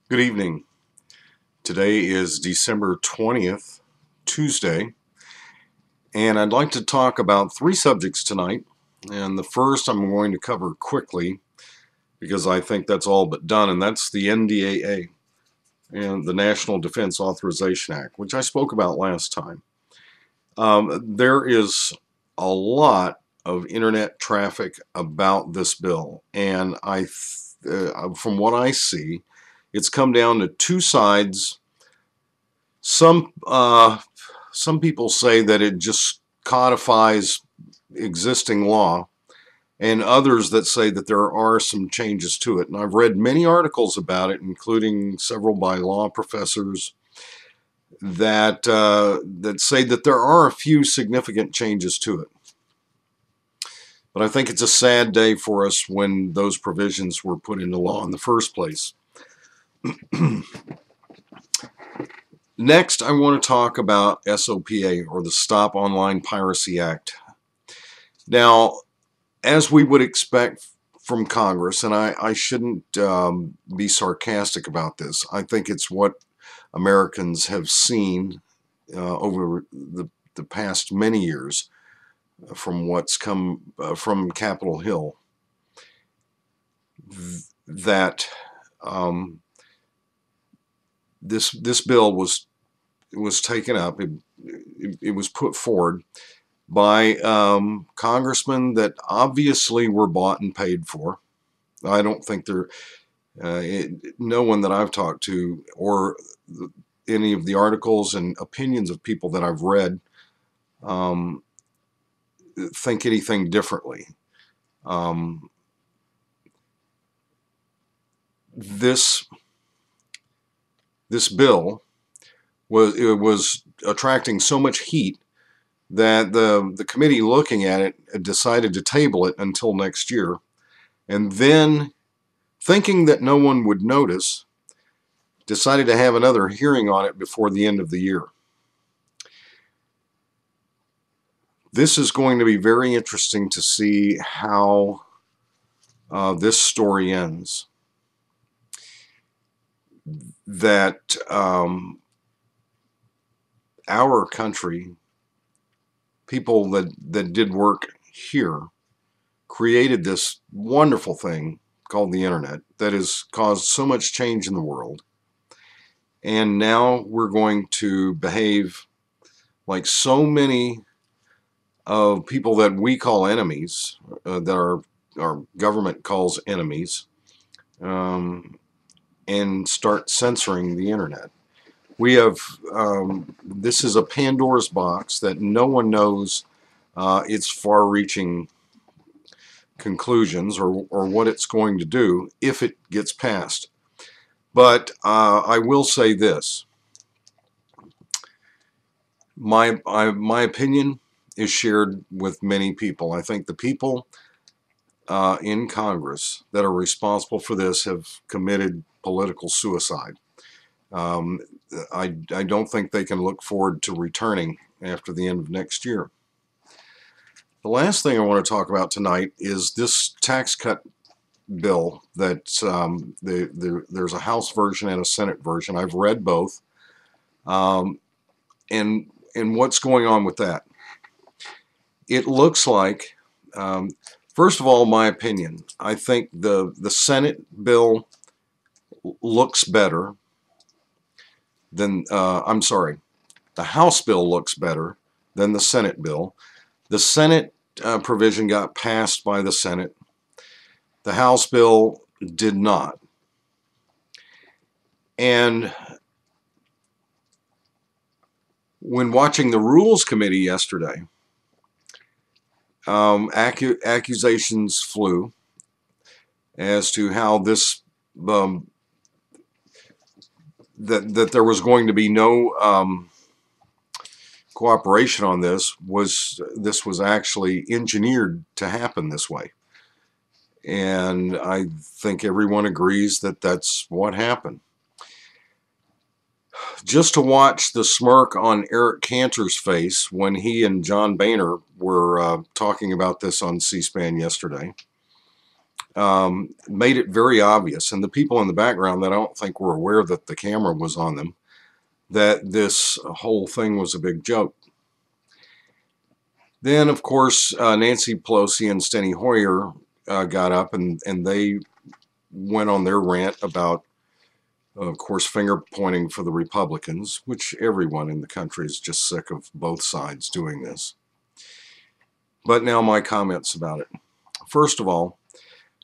Good evening. Today is December 20th, Tuesday, and I'd like to talk about three subjects tonight. And the first I'm going to cover quickly because I think that's all but done, and that's the NDAA and the National Defense Authorization Act, which I spoke about last time. There is a lot of internet traffic about this bill, and from what I see, it's come down to two sides. Some people say that it just codifies existing law, and others that say that there are some changes to it. And I've read many articles about it, including several by law professors that say that there are a few significant changes to it. But I think it's a sad day for us when those provisions were put into law in the first place. Next, I want to talk about SOPA, or the Stop Online Piracy Act. Now, as we would expect from Congress, and I shouldn't be sarcastic about this, I think it's what Americans have seen over the past many years from what's come from Capitol Hill, that this bill was taken up. It was put forward by congressmen that obviously were bought and paid for. I don't think no one that I've talked to, or any of the articles and opinions of people that I've read, think anything differently. This bill was attracting so much heat that the committee looking at it decided to table it until next year, and then, thinking that no one would notice, decided to have another hearing on it before the end of the year. This is going to be very interesting to see how this story ends. That our country, people that did work here, created this wonderful thing called the internet that has caused so much change in the world, and now we're going to behave like so many of people that we call enemies, that our government calls enemies, and start censoring the internet. We have, this is a Pandora's box that no one knows its far-reaching conclusions or what it's going to do if it gets passed. But I will say this. My opinion is shared with many people. I think the people in Congress that are responsible for this have committed political suicide. I don't think they can look forward to returning after the end of next year. The last thing I want to talk about tonight is this tax cut bill that there's a House version and a Senate version. I've read both, and what's going on with that. It looks like, first of all, my opinion, I think the Senate bill looks better than, I'm sorry, the House bill looks better than the Senate bill. The Senate provision got passed by the Senate. The House bill did not. And when watching the Rules Committee yesterday, accusations flew as to how this that there was going to be no cooperation on this was actually engineered to happen this way. And I think everyone agrees that that's what happened. Just to watch the smirk on Eric Cantor's face when he and John Boehner were talking about this on C-SPAN yesterday, made it very obvious, and the people in the background that I don't think were aware that the camera was on them, that this whole thing was a big joke. Then, of course, Nancy Pelosi and Steny Hoyer got up and they went on their rant about, of course, finger pointing for the Republicans, which everyone in the country is just sick of both sides doing this. But now my comments about it. First of all,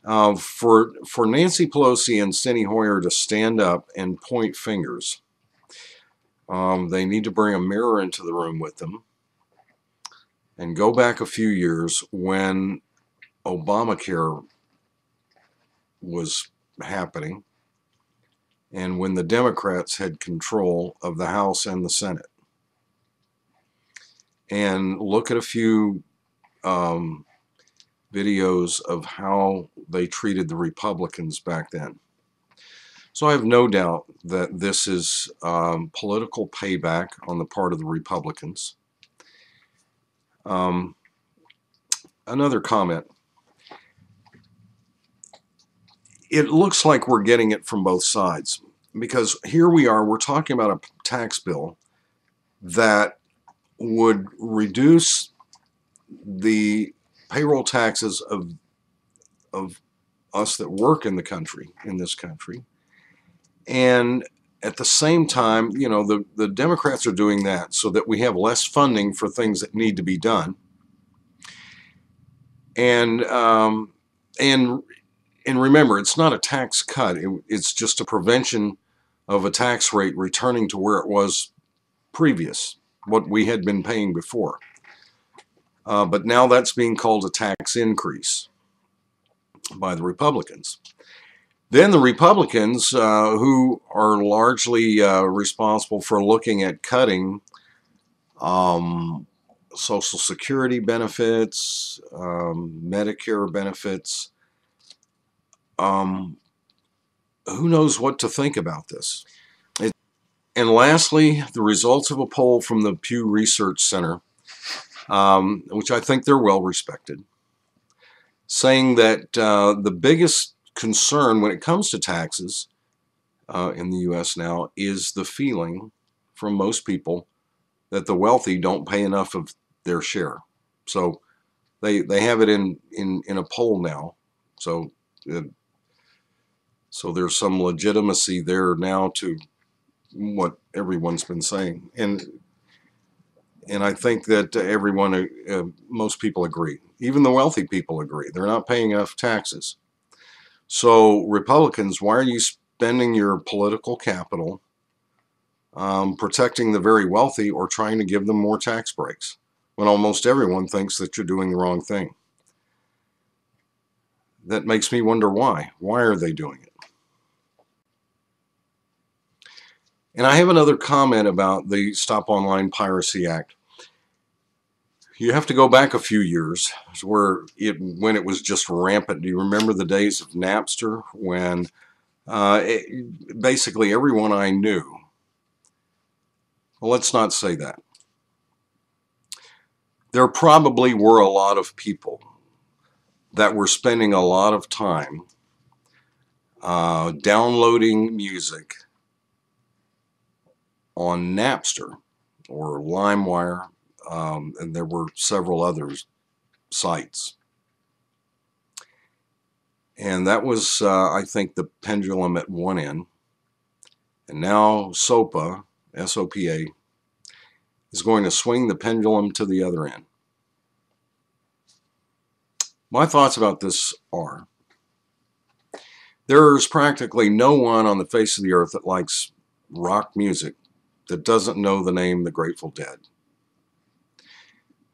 for Nancy Pelosi and Steny Hoyer to stand up and point fingers, they need to bring a mirror into the room with them and go back a few years when Obamacare was happening and when the Democrats had control of the House and the Senate. And look at a few videos of how they treated the Republicans back then. So I have no doubt that this is political payback on the part of the Republicans. Another comment. It looks like we're getting it from both sides, because here we are, we're talking about a tax bill that would reduce the payroll taxes of us that work in the country, in this country. And at the same time, you know, the Democrats are doing that so that we have less funding for things that need to be done. And remember, it's not a tax cut. It's just a prevention of a tax rate returning to where it was previous, what we had been paying before. But now that's being called a tax increase by the Republicans. Then the Republicans, who are largely responsible for looking at cutting Social Security benefits, Medicare benefits, who knows what to think about this. And lastly, the results of a poll from the Pew Research Center, which I think they're well respected, saying that the biggest concern when it comes to taxes in the U.S. now is the feeling from most people that the wealthy don't pay enough of their share. So they have it in a poll now. So there's some legitimacy there now to what everyone's been saying, and I think that everyone, most people agree. Even the wealthy people agree. They're not paying enough taxes. So Republicans, why are you spending your political capital protecting the very wealthy or trying to give them more tax breaks when almost everyone thinks that you're doing the wrong thing? That makes me wonder why. Why are they doing it? And I have another comment about the Stop Online Piracy Act. You have to go back a few years when it was just rampant. Do you remember the days of Napster when basically everyone I knew, well, let's not say that. There probably were a lot of people that were spending a lot of time downloading music on Napster or LimeWire, and there were several other sites. And that was, I think, the pendulum at one end. And now SOPA, S-O-P-A, is going to swing the pendulum to the other end. My thoughts about this are, there's practically no one on the face of the earth that likes rock music that doesn't know the name The Grateful Dead.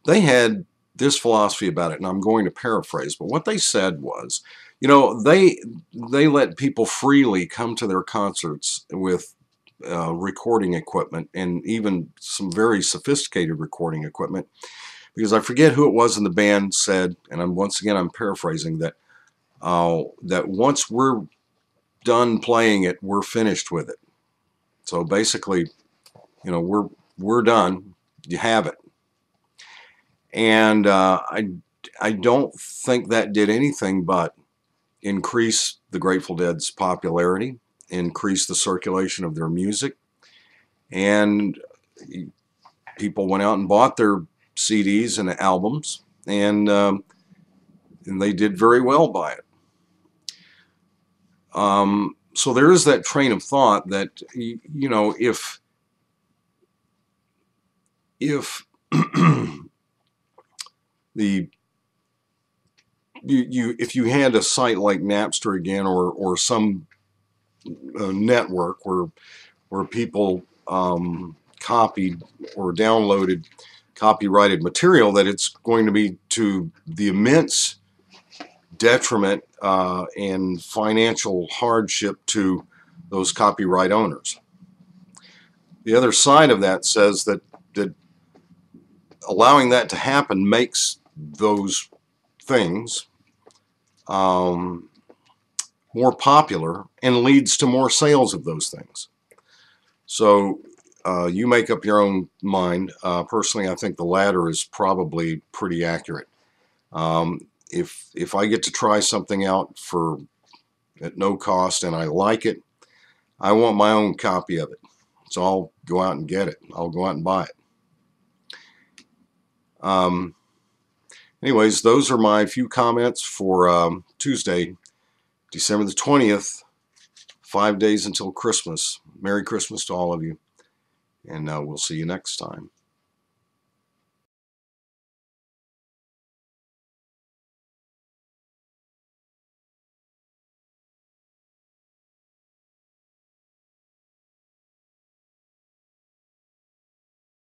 They had this philosophy about it, and I'm going to paraphrase, but what they said was, you know, they let people freely come to their concerts with recording equipment, and even some very sophisticated recording equipment, because I forget who it was in the band said, and I'm paraphrasing, that that once we're done playing it, we're finished with it. So basically, you know, we're done. You have it. And I don't think that did anything but increase the Grateful Dead's popularity, increase the circulation of their music, and people went out and bought their CDs and albums, and they did very well by it. So there is that train of thought that, you know, if if you had a site like Napster again, or some network where people copied or downloaded copyrighted material, that it's going to be to the immense detriment and financial hardship to those copyright owners. The other side of that says that allowing that to happen makes those things more popular and leads to more sales of those things. So you make up your own mind. Personally, I think the latter is probably pretty accurate. If I get to try something out at no cost and I like it, I want my own copy of it. So I'll go out and get it. I'll go out and buy it. Anyways, those are my few comments for Tuesday, December the 20th, 5 days until Christmas. Merry Christmas to all of you, and we'll see you next time.